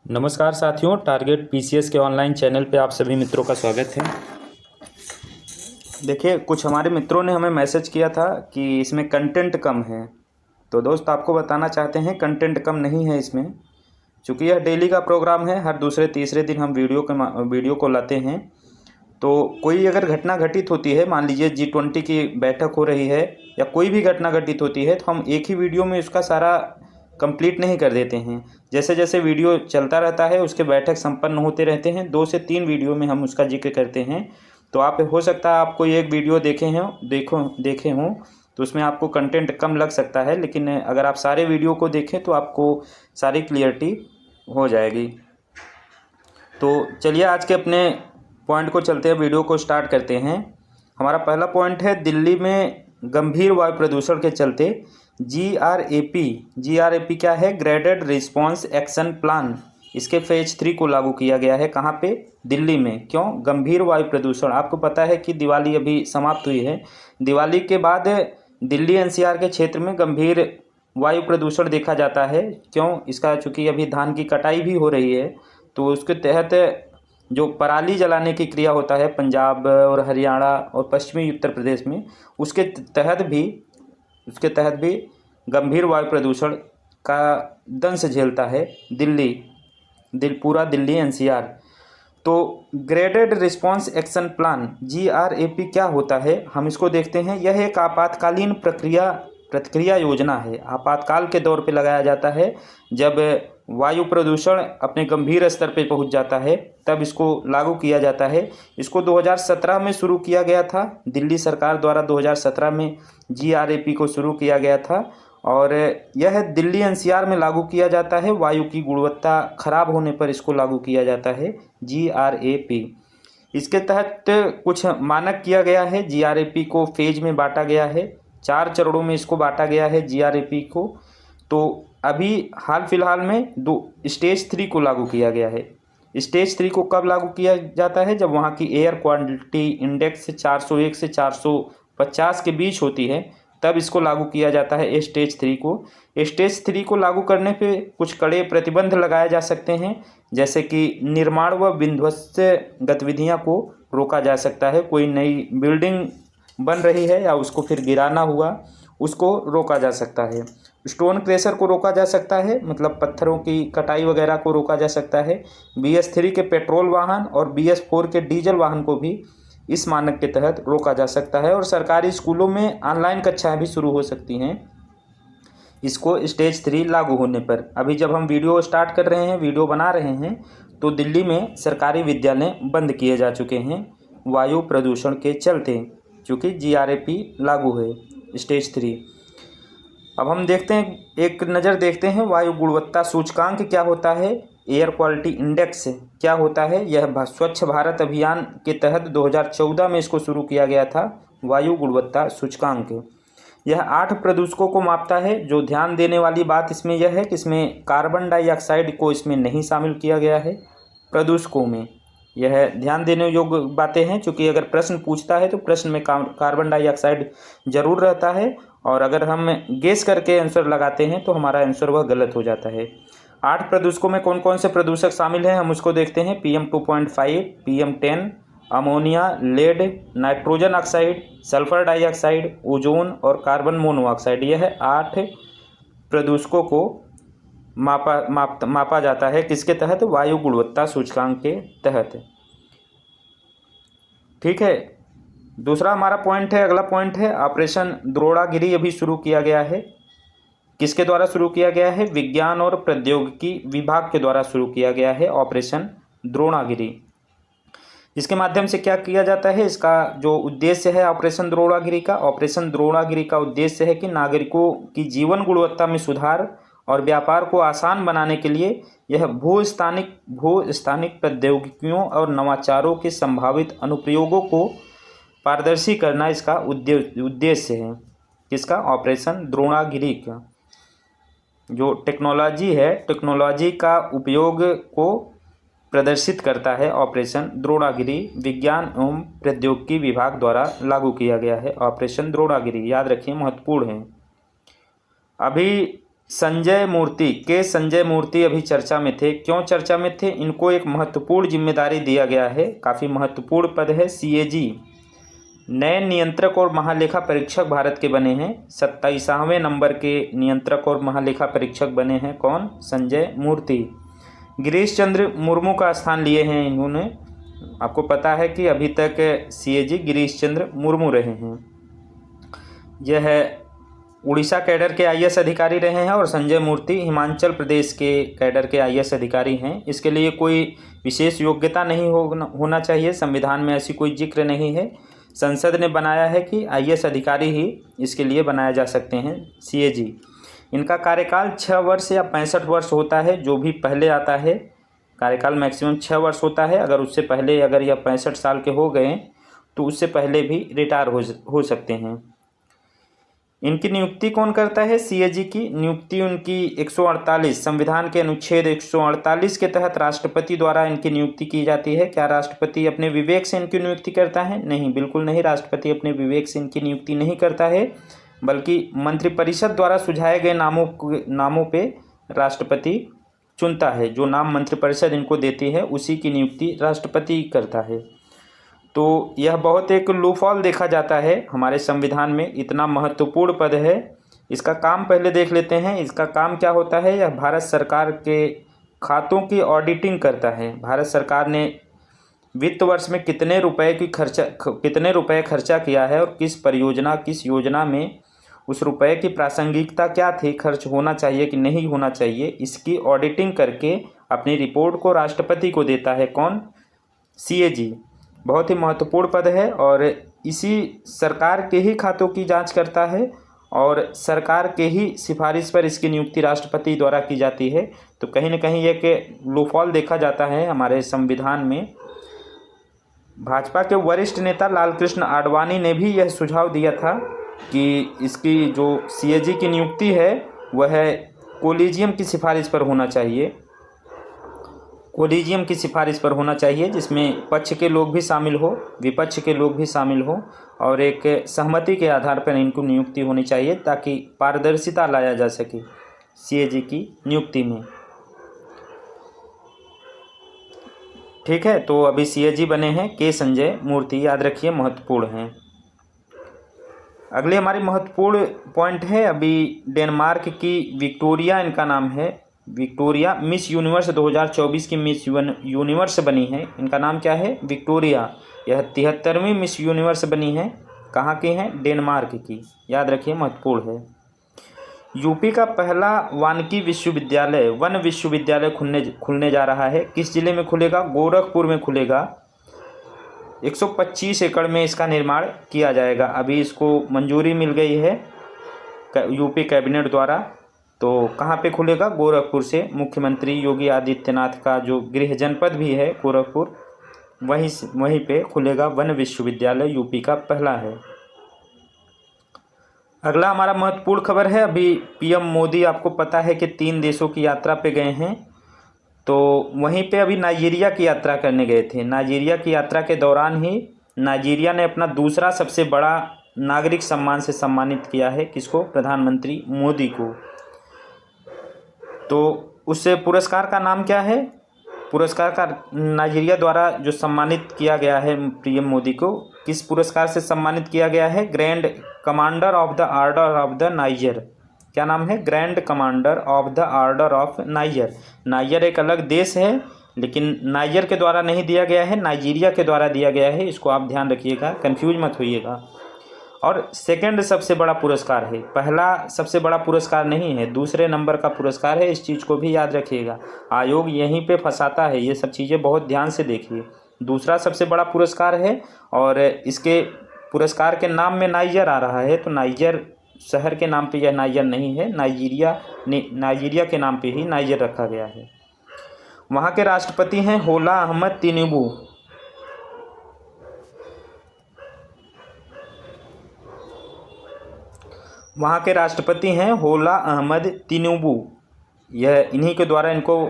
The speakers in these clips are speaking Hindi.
नमस्कार साथियों, टारगेट पीसीएस के ऑनलाइन चैनल पे आप सभी मित्रों का स्वागत है। देखिए, कुछ हमारे मित्रों ने हमें मैसेज किया था कि इसमें कंटेंट कम है। तो दोस्त, आपको बताना चाहते हैं कंटेंट कम नहीं है इसमें, क्योंकि यह डेली का प्रोग्राम है। हर दूसरे तीसरे दिन हम वीडियो को लाते हैं। तो कोई अगर घटना घटित होती है, मान लीजिए G20 की बैठक हो रही है या कोई भी घटना घटित होती है, तो हम एक ही वीडियो में उसका सारा कंप्लीट नहीं कर देते हैं। जैसे जैसे वीडियो चलता रहता है, उसके बैठक संपन्न होते रहते हैं। 2 से 3 वीडियो में हम उसका जिक्र करते हैं। तो आप हो सकता है आप कोई एक वीडियो देखे हों तो उसमें आपको कंटेंट कम लग सकता है, लेकिन अगर आप सारे वीडियो को देखें तो आपको सारी क्लियरिटी हो जाएगी। तो चलिए आज के अपने पॉइंट को चलते हैं, वीडियो को स्टार्ट करते हैं। हमारा पहला पॉइंट है, दिल्ली में गंभीर वायु प्रदूषण के चलते GRAP क्या है? Graded response action plan. इसके फेज 3 को लागू किया गया है। कहाँ पे? दिल्ली में। क्यों? गंभीर वायु प्रदूषण। आपको पता है कि दिवाली अभी समाप्त हुई है। दिवाली के बाद दिल्ली NCR के क्षेत्र में गंभीर वायु प्रदूषण देखा जाता है। क्यों? इसका चूँकि अभी धान की कटाई भी हो रही है, तो उसके तहत जो पराली जलाने की क्रिया होता है पंजाब और हरियाणा और पश्चिमी उत्तर प्रदेश में, उसके तहत भी गंभीर वायु प्रदूषण का दंश झेलता है पूरा दिल्ली NCR। तो graded response action plan GRAP क्या होता है, हम इसको देखते हैं। यह एक आपातकालीन प्रतिक्रिया योजना है। आपातकाल के दौर पे लगाया जाता है। जब वायु प्रदूषण अपने गंभीर स्तर पे पहुंच जाता है, तब इसको लागू किया जाता है। इसको 2017 में शुरू किया गया था। दिल्ली सरकार द्वारा 2017 में GRAP को शुरू किया गया था और यह दिल्ली NCR में लागू किया जाता है। वायु की गुणवत्ता खराब होने पर इसको लागू किया जाता है GRAP। इसके तहत कुछ मानक किया गया है। GRAP को फेज में बांटा गया है, 4 चरणों में इसको बांटा गया है GRAP को। तो अभी हाल फिलहाल में स्टेज 3 को लागू किया गया है। स्टेज 3 को कब लागू किया जाता है? जब वहाँ की एयर क्वालिटी इंडेक्स 401 से 450 के बीच होती है, तब इसको लागू किया जाता है स्टेज 3 को। स्टेज 3 को लागू करने पे कुछ कड़े प्रतिबंध लगाए जा सकते हैं, जैसे कि निर्माण व विध्वंस गतिविधियां को रोका जा सकता है। कोई नई बिल्डिंग बन रही है या उसको फिर गिराना हुआ, उसको रोका जा सकता है। स्टोन क्रशर को रोका जा सकता है, मतलब पत्थरों की कटाई वगैरह को रोका जा सकता है। BS3 के पेट्रोल वाहन और BS4 के डीजल वाहन को भी इस मानक के तहत रोका जा सकता है। और सरकारी स्कूलों में ऑनलाइन कक्षाएं भी शुरू हो सकती हैं इसको स्टेज 3 लागू होने पर। अभी जब हम वीडियो स्टार्ट कर रहे हैं, वीडियो बना रहे हैं, तो दिल्ली में सरकारी विद्यालय बंद किए जा चुके हैं वायु प्रदूषण के चलते, क्योंकि GRAP लागू है स्टेज 3। अब हम देखते हैं, एक नज़र देखते हैं वायु गुणवत्ता सूचकांक क्या होता है, एयर क्वालिटी इंडेक्स क्या होता है। यह स्वच्छ भारत अभियान के तहत 2014 में इसको शुरू किया गया था, वायु गुणवत्ता सूचकांक। यह 8 प्रदूषकों को मापता है। जो ध्यान देने वाली बात इसमें यह है कि इसमें कार्बन डाइऑक्साइड को इसमें नहीं शामिल किया गया है प्रदूषकों में। यह ध्यान देने योग्य बातें हैं, क्योंकि अगर प्रश्न पूछता है तो प्रश्न में कार्बन डाइऑक्साइड जरूर रहता है, और अगर हम गेस करके आंसर लगाते हैं तो हमारा आंसर वह गलत हो जाता है। 8 प्रदूषकों में कौन कौन से प्रदूषक शामिल हैं, हम उसको देखते हैं। PM 2.5, PM 10, ammonia, lead, nitrogen oxide, sulphur dioxide, ozone और कार्बन मोनोऑक्साइड। यह 8 प्रदूषकों को मापा जाता है किसके तहत? वायु गुणवत्ता सूचकांक के तहत। ठीक है। दूसरा हमारा पॉइंट है, अगला पॉइंट है, ऑपरेशन द्रोणागिरी अभी शुरू किया गया है। किसके द्वारा शुरू किया गया है? विज्ञान और प्रौद्योगिकी विभाग के द्वारा शुरू किया गया है ऑपरेशन द्रोणागिरी। इसके माध्यम से क्या किया जाता है? इसका जो उद्देश्य है ऑपरेशन द्रोणागिरी का उद्देश्य है कि नागरिकों की जीवन गुणवत्ता में सुधार और व्यापार को आसान बनाने के लिए यह भू-स्थानिक प्रौद्योगिकियों और नवाचारों के संभावित अनुप्रयोगों को पारदर्शी करना इसका उद्देश्य है। किसका? ऑपरेशन द्रोणागिरी का। जो टेक्नोलॉजी है, टेक्नोलॉजी का उपयोग को प्रदर्शित करता है ऑपरेशन द्रोणागिरी। विज्ञान एवं प्रौद्योगिकी विभाग द्वारा लागू किया गया है ऑपरेशन द्रोणागिरी। याद रखिए, महत्वपूर्ण है। अभी संजय मूर्ति, के संजय मूर्ति अभी चर्चा में थे। क्यों चर्चा में थे? इनको एक महत्वपूर्ण जिम्मेदारी दिया गया है, काफ़ी महत्वपूर्ण पद है। CAG नए नियंत्रक और महालेखा परीक्षक भारत के बने हैं। 27वें नंबर के नियंत्रक और महालेखा परीक्षक बने हैं। कौन? संजय मूर्ति। गिरीश चंद्र मुर्मू का स्थान लिए हैं इन्होंने। आपको पता है कि अभी तक CAG गिरीश चंद्र मुर्मू रहे हैं। यह उड़ीसा कैडर के IAS अधिकारी रहे हैं और संजय मूर्ति हिमाचल प्रदेश के कैडर के IAS अधिकारी हैं। इसके लिए कोई विशेष योग्यता नहीं होना चाहिए, संविधान में ऐसी कोई जिक्र नहीं है। संसद ने बनाया है कि IAS अधिकारी ही इसके लिए बनाया जा सकते हैं। CAG इनका कार्यकाल 6 वर्ष या 65 वर्ष होता है, जो भी पहले आता है। कार्यकाल मैक्सिमम 6 वर्ष होता है। अगर उससे पहले अगर यह 65 साल के हो गए तो उससे पहले भी रिटायर हो सकते हैं। इनकी नियुक्ति कौन करता है? CAG की नियुक्ति उनकी 148 संविधान के अनुच्छेद 148 के तहत राष्ट्रपति द्वारा इनकी नियुक्ति की जाती है। क्या राष्ट्रपति अपने विवेक से इनकी नियुक्ति करता है? नहीं, बिल्कुल नहीं। राष्ट्रपति अपने विवेक से इनकी नियुक्ति नहीं करता है, बल्कि मंत्रिपरिषद द्वारा सुझाए गए नामों पे राष्ट्रपति चुनता है। जो नाम मंत्रिपरिषद इनको देती है उसी की नियुक्ति राष्ट्रपति करता है। तो यह बहुत एक लूफॉल देखा जाता है हमारे संविधान में, इतना महत्वपूर्ण पद है। इसका काम पहले देख लेते हैं। इसका काम क्या होता है? यह भारत सरकार के खातों की ऑडिटिंग करता है। भारत सरकार ने वित्त वर्ष में कितने रुपए खर्चा किया है और किस परियोजना, किस योजना में उस रुपए की प्रासंगिकता क्या थी, खर्च होना चाहिए कि नहीं होना चाहिए, इसकी ऑडिटिंग करके अपनी रिपोर्ट को राष्ट्रपति को देता है। कौन? CAG बहुत ही महत्वपूर्ण पद है और इसी सरकार के ही खातों की जांच करता है और सरकार के ही सिफारिश पर इसकी नियुक्ति राष्ट्रपति द्वारा की जाती है। तो कहीं ना कहीं एक लूफॉल देखा जाता है हमारे संविधान में। भाजपा के वरिष्ठ नेता लालकृष्ण आडवाणी ने भी यह सुझाव दिया था कि इसकी जो CAG की नियुक्ति है वह कोलिजियम की सिफारिश पर होना चाहिए। कोलिजियम की सिफारिश पर होना चाहिए, जिसमें पक्ष के लोग भी शामिल हो, विपक्ष के लोग भी शामिल हो और एक सहमति के आधार पर इनको नियुक्ति होनी चाहिए ताकि पारदर्शिता लाया जा सके CAG की नियुक्ति में। ठीक है, तो अभी CAG बने हैं के संजय मूर्ति, याद रखिए, महत्वपूर्ण हैं। अगले हमारी महत्वपूर्ण पॉइंट है अभी डेनमार्क की विक्टोरिया, इनका नाम है विक्टोरिया। मिस यूनिवर्स 2024 की मिस यूनिवर्स बनी है। इनका नाम क्या है? विक्टोरिया। यह 73वीं मिस यूनिवर्स बनी है। कहाँ की हैं? डेनमार्क की, याद रखिए, महत्वपूर्ण है। यूपी का पहला वानिकी विश्वविद्यालय, वन विश्वविद्यालय खुलने जा रहा है। किस जिले में खुलेगा? गोरखपुर में खुलेगा। 125 एकड़ में इसका निर्माण किया जाएगा। अभी इसको मंजूरी मिल गई है यूपी कैबिनेट द्वारा। तो कहाँ पे खुलेगा? गोरखपुर से। मुख्यमंत्री योगी आदित्यनाथ का जो गृह जनपद भी है गोरखपुर, वहीं पे खुलेगा वन विश्वविद्यालय, यूपी का पहला है। अगला हमारा महत्वपूर्ण खबर है, अभी PM मोदी आपको पता है कि 3 देशों की यात्रा पे गए हैं। तो वहीं पे अभी नाइजीरिया की यात्रा करने गए थे। नाइजीरिया की यात्रा के दौरान ही नाइजीरिया ने अपना दूसरा सबसे बड़ा नागरिक सम्मान से सम्मानित किया है। किसको? प्रधानमंत्री मोदी को। तो उस पुरस्कार का नाम क्या है? पुरस्कार का नाइजीरिया द्वारा जो सम्मानित किया गया है PM मोदी को, किस पुरस्कार से सम्मानित किया गया है? Grand commander of the order of the niger. क्या नाम है? Grand commander of the order of niger. Niger एक अलग देश है, लेकिन नाइजर के द्वारा नहीं दिया गया है, नाइजीरिया के द्वारा दिया गया है। इसको आप ध्यान रखिएगा, कंफ्यूज मत होइएगा। और सेकंड सबसे बड़ा पुरस्कार है, पहला सबसे बड़ा पुरस्कार नहीं है, दूसरे नंबर का पुरस्कार है। इस चीज़ को भी याद रखिएगा, आयोग यहीं पे फंसाता है। ये सब चीज़ें बहुत ध्यान से देखिए। दूसरा सबसे बड़ा पुरस्कार है और इसके पुरस्कार के नाम में नाइजर आ रहा है, तो नाइजर शहर के नाम पे यह नाइजर नहीं है, नाइजीरिया के नाम पे ही नाइजर रखा गया है। वहाँ के राष्ट्रपति हैं होला अहमद तिनुबू। वहाँ के राष्ट्रपति हैं होला अहमद तिनुबू। यह इन्हीं के द्वारा इनको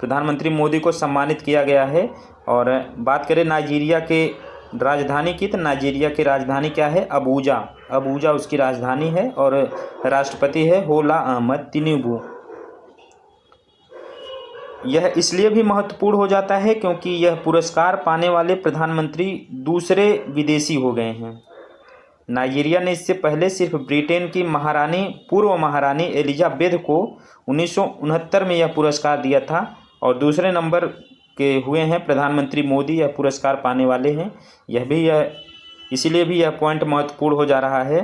प्रधानमंत्री मोदी को सम्मानित किया गया है। और बात करें नाइजीरिया के राजधानी की, तो नाइजीरिया की राजधानी क्या है? अबूजा। अबूजा उसकी राजधानी है और राष्ट्रपति है होला अहमद तिनुबू। यह इसलिए भी महत्वपूर्ण हो जाता है क्योंकि यह पुरस्कार पाने वाले प्रधानमंत्री दूसरे विदेशी हो गए हैं। नाइजीरिया ने इससे पहले सिर्फ ब्रिटेन की पूर्व महारानी एलिजाबेथ को 1969 में यह पुरस्कार दिया था और दूसरे नंबर के हुए हैं प्रधानमंत्री मोदी, यह पुरस्कार पाने वाले हैं। इसीलिए भी यह पॉइंट महत्वपूर्ण हो जा रहा है।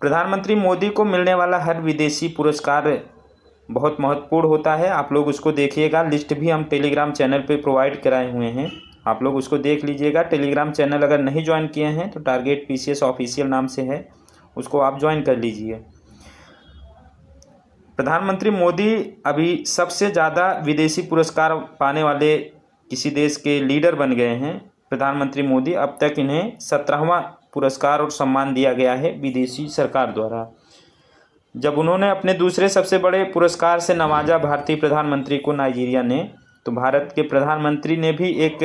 प्रधानमंत्री मोदी को मिलने वाला हर विदेशी पुरस्कार बहुत महत्वपूर्ण होता है। आप लोग उसको देखिएगा, लिस्ट भी हम टेलीग्राम चैनल पे प्रोवाइड कराए हुए हैं, आप लोग उसको देख लीजिएगा। टेलीग्राम चैनल अगर नहीं ज्वाइन किए हैं तो टारगेट PCS ऑफिशियल नाम से है, उसको आप ज्वाइन कर लीजिए। प्रधानमंत्री मोदी अभी सबसे ज़्यादा विदेशी पुरस्कार पाने वाले किसी देश के लीडर बन गए हैं। प्रधानमंत्री मोदी, अब तक इन्हें 17वां पुरस्कार और सम्मान दिया गया है विदेशी सरकार द्वारा। जब उन्होंने अपने दूसरे सबसे बड़े पुरस्कार से नवाजा भारतीय प्रधानमंत्री को नाइजीरिया ने, तो भारत के प्रधानमंत्री ने भी एक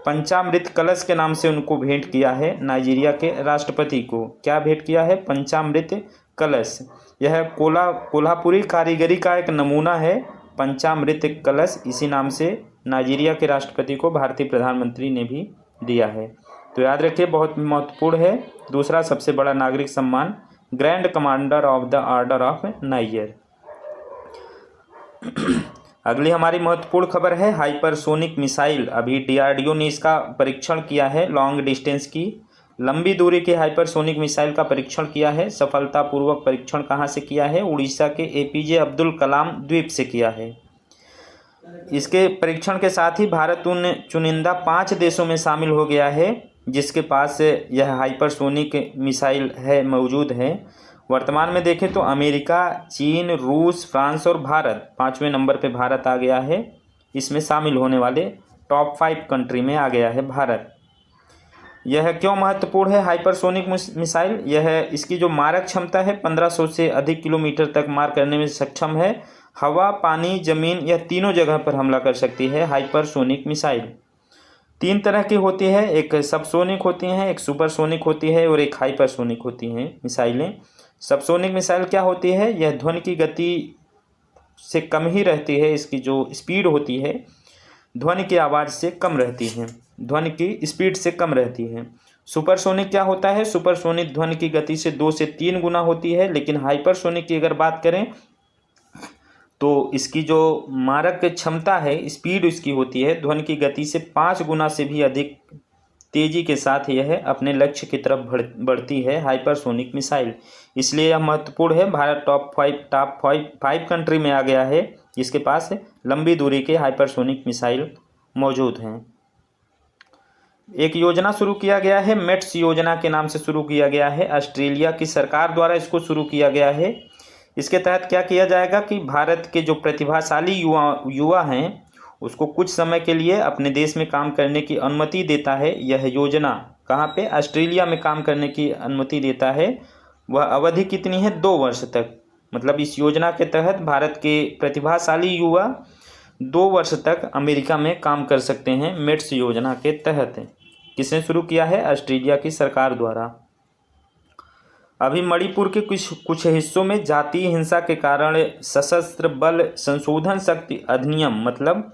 पंचामृत कलश के नाम से उनको भेंट किया है। नाइजीरिया के राष्ट्रपति को क्या भेंट किया है? पंचामृत कलश। यह कोल्हापुरी कारीगरी का एक नमूना है, पंचामृत कलश। इसी नाम से नाइजीरिया के राष्ट्रपति को भारतीय प्रधानमंत्री ने भी दिया है। तो याद रखिए, बहुत महत्वपूर्ण है। दूसरा सबसे बड़ा नागरिक सम्मान, grand commander of the order of niger. अगली हमारी महत्वपूर्ण खबर है हाइपरसोनिक मिसाइल। अभी DRDO ने इसका परीक्षण किया है, लॉन्ग डिस्टेंस की लंबी दूरी के हाइपरसोनिक मिसाइल का परीक्षण किया है। सफलतापूर्वक परीक्षण कहाँ से किया है? उड़ीसा के APJ अब्दुल कलाम द्वीप से किया है। इसके परीक्षण के साथ ही भारत उन चुनिंदा 5 देशों में शामिल हो गया है जिसके पास यह हाइपरसोनिक मिसाइल मौजूद है। वर्तमान में देखें तो अमेरिका, चीन, रूस, फ्रांस और भारत, 5वें नंबर पे भारत आ गया है। इसमें शामिल होने वाले टॉप 5 कंट्री में आ गया है भारत। यह क्यों महत्वपूर्ण है हाइपरसोनिक मिसाइल? इसकी जो मारक क्षमता है 1500 से अधिक किलोमीटर तक मार करने में सक्षम है। हवा, पानी, ज़मीन, यह तीनों जगह पर हमला कर सकती है हाइपरसोनिक मिसाइल। 3 तरह की होती है, एक सबसोनिक होती हैं, एक सुपरसोनिक होती है और एक हाइपरसोनिक होती हैं मिसाइलें। सबसोनिक मिसाइल क्या होती है? यह ध्वनि की गति से कम ही रहती है, इसकी जो स्पीड होती है ध्वनि की आवाज़ से कम रहती है, ध्वनि की स्पीड से कम रहती है। सुपरसोनिक क्या होता है? सुपरसोनिक ध्वनि की गति से 2 से 3 गुना होती है। लेकिन हाइपरसोनिक की अगर बात करें तो इसकी जो मारक क्षमता है, स्पीड इसकी होती है ध्वनि की गति से 5 गुना से भी अधिक तेज़ी के साथ यह अपने लक्ष्य की तरफ बढ़ती है हाइपरसोनिक मिसाइल। इसलिए यह महत्वपूर्ण है। भारत टॉप 5 कंट्री में आ गया है जिसके पास लंबी दूरी के हाइपरसोनिक मिसाइल मौजूद हैं। एक योजना शुरू किया गया है, मेट्स योजना के नाम से शुरू किया गया है। ऑस्ट्रेलिया की सरकार द्वारा इसको शुरू किया गया है। इसके तहत क्या किया जाएगा कि भारत के जो प्रतिभाशाली युवा हैं उसको कुछ समय के लिए अपने देश में काम करने की अनुमति देता है। यह योजना कहाँ पे? ऑस्ट्रेलिया में काम करने की अनुमति देता है। वह अवधि कितनी है? 2 वर्ष तक। मतलब इस योजना के तहत भारत के प्रतिभाशाली युवा 2 वर्ष तक अमेरिका में काम कर सकते हैं। मेट्स योजना के तहत किसने शुरू किया है? ऑस्ट्रेलिया की सरकार द्वारा। अभी मणिपुर के कुछ हिस्सों में जातीय हिंसा के कारण सशस्त्र बल संशोधन शक्ति अधिनियम मतलब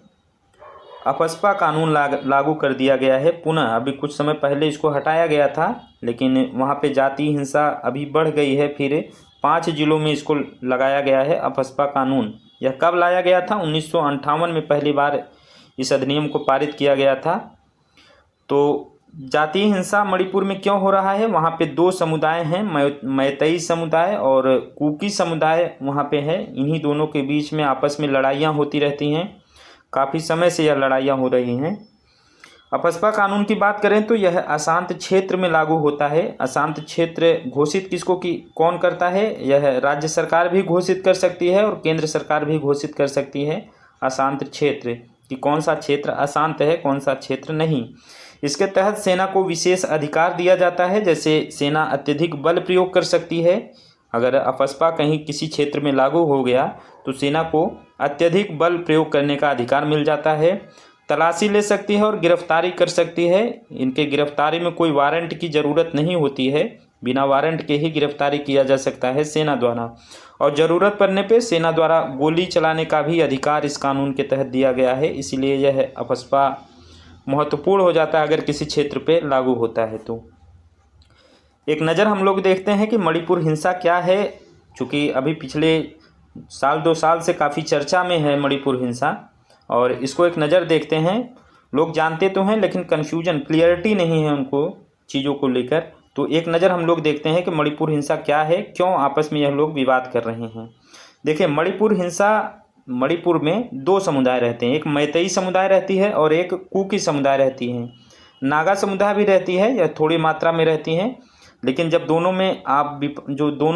अफस्पा कानून लागू कर दिया गया है पुनः। अभी कुछ समय पहले इसको हटाया गया था, लेकिन वहाँ पे जातीय हिंसा अभी बढ़ गई है। फिर 5 जिलों में इसको लगाया गया है अफस्पा कानून। यह कब लाया गया था? 1958 में पहली बार इस अधिनियम को पारित किया गया था। तो जातीय हिंसा मणिपुर में क्यों हो रहा है? वहाँ पे 2 समुदाय हैं, मैतेई समुदाय और कुकी समुदाय वहाँ पे है। इन्हीं दोनों के बीच में आपस में लड़ाइयाँ होती रहती हैं। काफ़ी समय से यह लड़ाइयाँ हो रही हैं। अफस्पा कानून की बात करें तो यह अशांत क्षेत्र में लागू होता है। अशांत क्षेत्र घोषित किसको कौन करता है? यह राज्य सरकार भी घोषित कर सकती है और केंद्र सरकार भी घोषित कर सकती है अशांत क्षेत्र कि कौन सा क्षेत्र अशांत है, कौन सा क्षेत्र नहीं। इसके तहत सेना को विशेष अधिकार दिया जाता है, जैसे सेना अत्यधिक बल प्रयोग कर सकती है। अगर अफस्पा कहीं किसी क्षेत्र में लागू हो गया तो सेना को अत्यधिक बल प्रयोग करने का अधिकार मिल जाता है। तलाशी ले सकती है और गिरफ्तारी कर सकती है। इनके गिरफ्तारी में कोई वारंट की ज़रूरत नहीं होती है, बिना वारंट के ही गिरफ्तारी किया जा सकता है सेना द्वारा। और ज़रूरत पड़ने पे सेना द्वारा गोली चलाने का भी अधिकार इस कानून के तहत दिया गया है। इसीलिए यह अफस्पा महत्वपूर्ण हो जाता है अगर किसी क्षेत्र पे लागू होता है तो। एक नज़र हम लोग देखते हैं कि मणिपुर हिंसा क्या है, चूँकि अभी पिछले साल 2 साल से काफ़ी चर्चा में है मणिपुर हिंसा, और इसको एक नज़र देखते हैं। लोग जानते तो हैं लेकिन कन्फ्यूजन, क्लियरिटी नहीं है उनको चीज़ों को लेकर। तो एक नज़र हम लोग देखते हैं कि मणिपुर हिंसा क्या है, क्यों आपस में यह लोग विवाद कर रहे हैं। देखिए, मणिपुर हिंसा, मणिपुर में 2 समुदाय रहते हैं, एक मैतेई समुदाय रहती है और एक कुकी समुदाय रहती है। नागा समुदाय भी रहती है, यह थोड़ी मात्रा में रहती है, लेकिन जब दोनों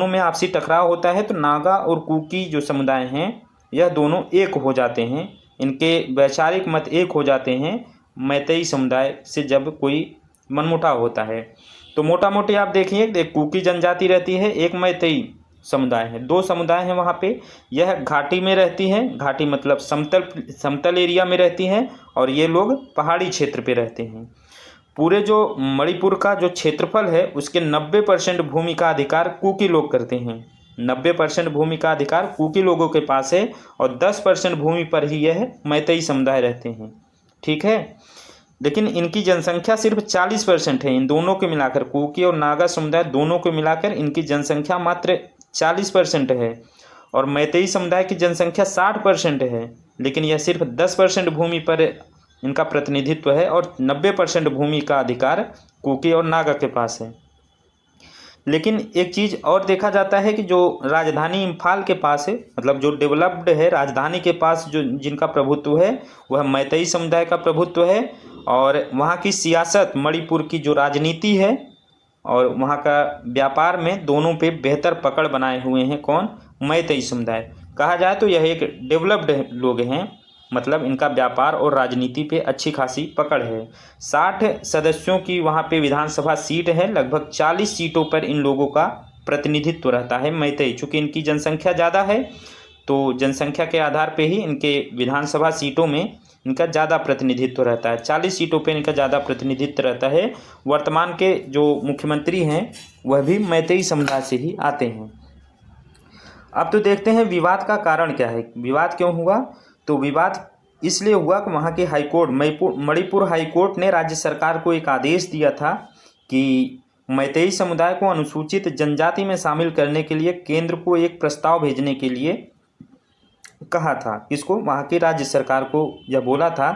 में आपसी टकराव होता है तो नागा और कुकी जो समुदाय हैं यह दोनों एक हो जाते हैं, इनके वैचारिक मत एक हो जाते हैं मैतेई समुदाय से जब कोई मनमुटाव होता है। तो मोटा मोटी आप देखिए, एक कुकी जनजाति रहती है, एक मैतेई समुदाय है, 2 समुदाय हैं वहाँ पे। यह घाटी में रहती है, घाटी मतलब समतल एरिया में रहती हैं, और ये लोग पहाड़ी क्षेत्र पे रहते हैं। पूरे जो मणिपुर का जो क्षेत्रफल है उसके 90% भूमि का अधिकार कुकी लोग करते हैं। 90% भूमि का अधिकार कुकी लोगों के पास है और 10% भूमि पर ही यह मैतेई समुदाय रहते हैं। ठीक है, लेकिन इनकी जनसंख्या सिर्फ 40% है। इन दोनों को मिलाकर, कुकी और नागा समुदाय दोनों को मिलाकर इनकी जनसंख्या मात्र 40% है, और मैतेई समुदाय की जनसंख्या 60% है, लेकिन यह सिर्फ 10% भूमि पर इनका प्रतिनिधित्व है और 90% भूमि का अधिकार कुकी और नागा के पास है। लेकिन एक चीज़ और देखा जाता है कि जो राजधानी इम्फाल के पास है, मतलब जो डेवलप्ड है, राजधानी के पास जो जिनका प्रभुत्व है वह मैतेई समुदाय का प्रभुत्व है, और वहाँ की सियासत, मणिपुर की जो राजनीति है और वहाँ का व्यापार में दोनों पे बेहतर पकड़ बनाए हुए हैं कौन? मैतेई समुदाय। कहा जाए तो यह एक डेवलप्ड लोग हैं, मतलब इनका व्यापार और राजनीति पे अच्छी खासी पकड़ है। 60 सदस्यों की वहाँ पे विधानसभा सीट है, लगभग 40 सीटों पर इन लोगों का प्रतिनिधित्व रहता है मैतेई। चूँकि इनकी जनसंख्या ज़्यादा है तो जनसंख्या के आधार पे ही इनके विधानसभा सीटों में इनका ज़्यादा प्रतिनिधित्व रहता है, 40 सीटों पे इनका ज़्यादा प्रतिनिधित्व रहता है। वर्तमान के जो मुख्यमंत्री हैं वह भी मैतेई समुदाय से ही आते हैं। अब तो देखते हैं विवाद का कारण क्या है, विवाद क्यों हुआ। तो विवाद इसलिए हुआ कि वहाँ के हाईकोर्ट, मणिपुर हाईकोर्ट ने राज्य सरकार को एक आदेश दिया था कि मैतेई समुदाय को अनुसूचित जनजाति में शामिल करने के लिए केंद्र को एक प्रस्ताव भेजने के लिए कहा था। किसको? वहाँ की राज्य सरकार को यह बोला था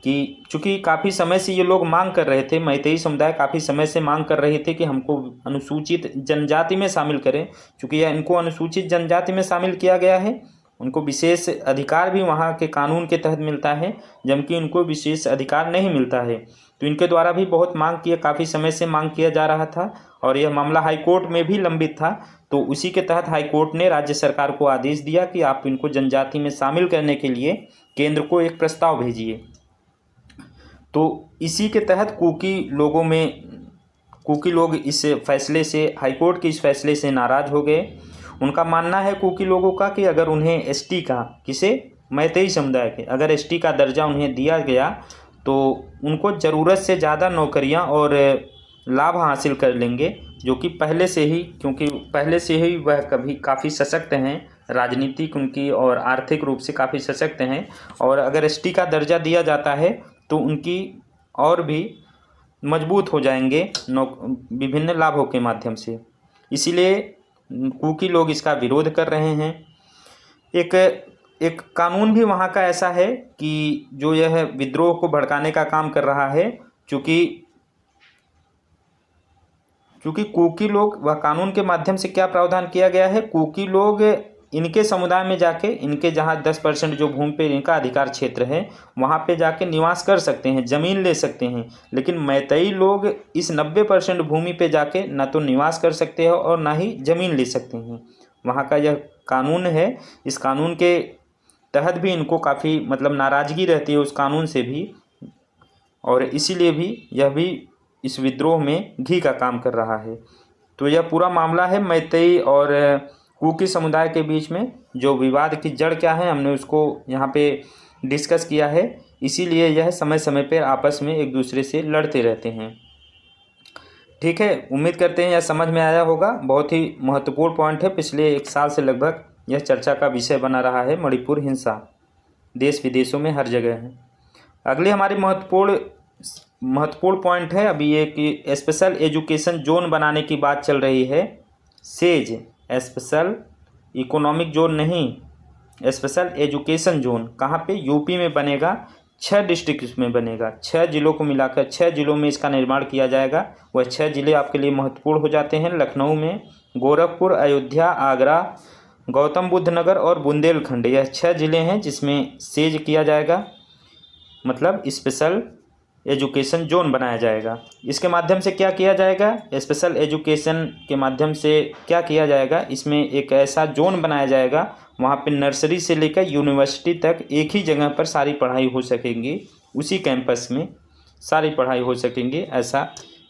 कि चूँकि काफ़ी समय से ये लोग मांग कर रहे थे, मैतेई समुदाय काफ़ी समय से मांग कर रहे थे कि हमको अनुसूचित जनजाति में शामिल करें। चूँकि यह इनको अनुसूचित जनजाति में शामिल किया गया है, उनको विशेष अधिकार भी वहाँ के कानून के तहत मिलता है, जबकि उनको विशेष अधिकार नहीं मिलता है। तो इनके द्वारा भी बहुत मांग किया, काफ़ी समय से मांग किया जा रहा था, और यह मामला हाईकोर्ट में भी लंबित था। तो उसी के तहत हाईकोर्ट ने राज्य सरकार को आदेश दिया कि आप इनको जनजाति में शामिल करने के लिए केंद्र को एक प्रस्ताव भेजिए। तो इसी के तहत कुकी लोग इस फैसले से, हाईकोर्ट के इस फैसले से नाराज़ हो गए। उनका मानना है कुकी लोगों का कि अगर उन्हें एसटी का, किसे? मैतेई समुदाय के, अगर एसटी का दर्जा उन्हें दिया गया तो उनको ज़रूरत से ज़्यादा नौकरियां और लाभ हासिल कर लेंगे, जो कि पहले से ही, क्योंकि पहले से ही वह काफ़ी सशक्त हैं, राजनीतिक उनकी और आर्थिक रूप से काफ़ी सशक्त हैं, और अगर एसटी का दर्जा दिया जाता है तो उनकी और भी मजबूत हो जाएंगे विभिन्न लाभों के माध्यम से। इसीलिए कुकी लोग इसका विरोध कर रहे हैं। एक कानून भी वहाँ का ऐसा है कि जो यह विद्रोह को भड़काने का काम कर रहा है, चूँकि कुकी लोग, वह कानून के माध्यम से क्या प्रावधान किया गया है, कुकी लोग इनके समुदाय में जाके, इनके जहाँ 10% जो भूमि पे इनका अधिकार क्षेत्र है वहाँ पे जाके निवास कर सकते हैं, ज़मीन ले सकते हैं। लेकिन मैतेई लोग इस 90% भूमि पे जाके ना तो निवास कर सकते हैं और ना ही ज़मीन ले सकते हैं। वहाँ का यह कानून है, इस कानून के तहत भी इनको काफ़ी मतलब नाराज़गी रहती है उस कानून से भी, और इसीलिए भी यह भी इस विद्रोह में घी का काम कर रहा है। तो यह पूरा मामला है मैतेई और कुकी समुदाय के बीच में। जो विवाद की जड़ क्या है हमने उसको यहाँ पे डिस्कस किया है। इसीलिए यह समय समय पर आपस में एक दूसरे से लड़ते रहते हैं। ठीक है, उम्मीद करते हैं यह समझ में आया होगा। बहुत ही महत्वपूर्ण पॉइंट है, पिछले 1 साल से लगभग यह चर्चा का विषय बना रहा है। मणिपुर हिंसा देश विदेशों में हर जगह है। अगली हमारी महत्वपूर्ण पॉइंट है अभी ये कि स्पेशल एजुकेशन जोन बनाने की बात चल रही है। सेज, स्पेशल इकोनॉमिक जोन नहीं, स्पेशल एजुकेशन जोन कहाँ पे? यूपी में बनेगा। 6 डिस्ट्रिक्ट में बनेगा, 6 जिलों को मिलाकर 6 जिलों में इसका निर्माण किया जाएगा। वह 6 जिले आपके लिए महत्वपूर्ण हो जाते हैं। लखनऊ में, गोरखपुर, अयोध्या, आगरा, गौतम बुद्ध नगर और बुंदेलखंड, यह 6 जिले हैं जिसमें सेज किया जाएगा, मतलब स्पेशल एजुकेशन जोन बनाया जाएगा। इसके माध्यम से क्या किया जाएगा? स्पेशल एजुकेशन के माध्यम से क्या किया जाएगा? इसमें एक ऐसा जोन बनाया जाएगा, वहाँ पे नर्सरी से लेकर यूनिवर्सिटी तक एक ही जगह पर सारी पढ़ाई हो सकेंगी, उसी कैंपस में सारी पढ़ाई हो सकेंगी। ऐसा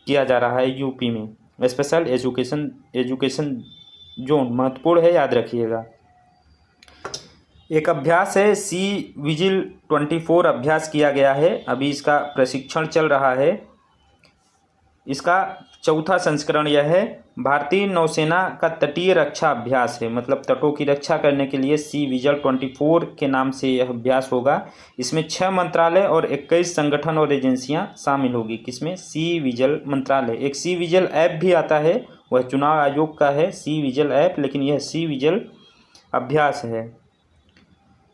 किया जा रहा है यूपी में। स्पेशल एजुकेशन जोन महत्वपूर्ण है, याद रखिएगा। एक अभ्यास है सी विजिल 24 अभ्यास किया गया है, अभी इसका प्रशिक्षण चल रहा है। इसका 4था संस्करण यह है। भारतीय नौसेना का तटीय रक्षा अभ्यास है, मतलब तटों की रक्षा करने के लिए सी विजिल 24 के नाम से यह अभ्यास होगा। इसमें 6 मंत्रालय और 21 संगठन और एजेंसियां शामिल होगी। किसमें? सी विजिल मंत्रालय। एक सी विजिल ऐप भी आता है, वह चुनाव आयोग का है सी विजिल ऐप, लेकिन यह सी विजिल अभ्यास है।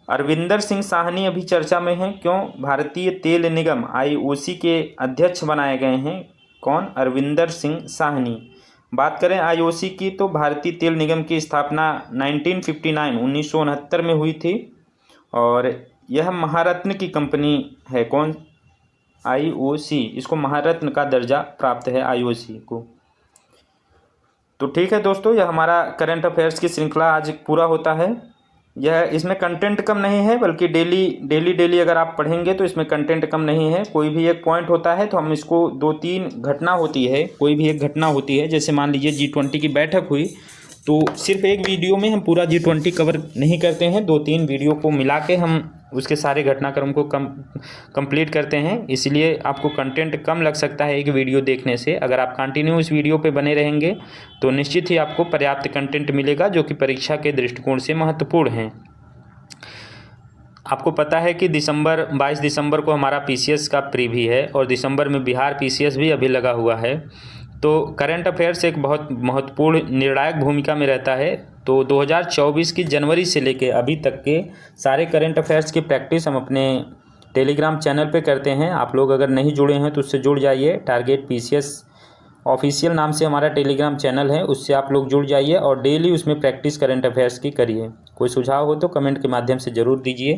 अरविंदर सिंह साहनी अभी चर्चा में हैं। क्यों? भारतीय तेल निगम IOC के अध्यक्ष बनाए गए हैं। कौन? अरविंदर सिंह साहनी। बात करें IOC की तो भारतीय तेल निगम की स्थापना 1969 में हुई थी और यह महारत्न की कंपनी है। कौन? IOC, इसको महारत्न का दर्जा प्राप्त है IOC को। तो ठीक है दोस्तों, यह हमारा करंट अफेयर्स की श्रृंखला आज पूरा होता है। यह इसमें कंटेंट कम नहीं है, बल्कि डेली अगर आप पढ़ेंगे तो इसमें कंटेंट कम नहीं है। कोई भी एक पॉइंट होता है तो हम इसको 2-3 घटना होती है, कोई भी एक घटना होती है, जैसे मान लीजिए G20 की बैठक हुई तो सिर्फ एक वीडियो में हम पूरा G20 कवर नहीं करते हैं, 2-3 वीडियो को मिला के हम उसके सारे घटनाक्रम को कंप्लीट करते हैं। इसलिए आपको कंटेंट कम लग सकता है एक वीडियो देखने से। अगर आप कंटिन्यू इस वीडियो पे बने रहेंगे तो निश्चित ही आपको पर्याप्त कंटेंट मिलेगा, जो कि परीक्षा के दृष्टिकोण से महत्वपूर्ण है। आपको पता है कि 22 दिसंबर को हमारा PCS का प्रीवी है और दिसंबर में बिहार PCS भी अभी लगा हुआ है। तो करंट अफेयर्स एक बहुत महत्वपूर्ण निर्णायक भूमिका में रहता है। तो 2024 की जनवरी से लेके अभी तक के सारे करंट अफेयर्स की प्रैक्टिस हम अपने टेलीग्राम चैनल पे करते हैं। आप लोग अगर नहीं जुड़े हैं तो उससे जुड़ जाइए। टारगेट PCS ऑफिशियल नाम से हमारा टेलीग्राम चैनल है, उससे आप लोग जुड़ जाइए और डेली उसमें प्रैक्टिस करंट अफेयर्स की करिए। कोई सुझाव हो तो कमेंट के माध्यम से ज़रूर दीजिए।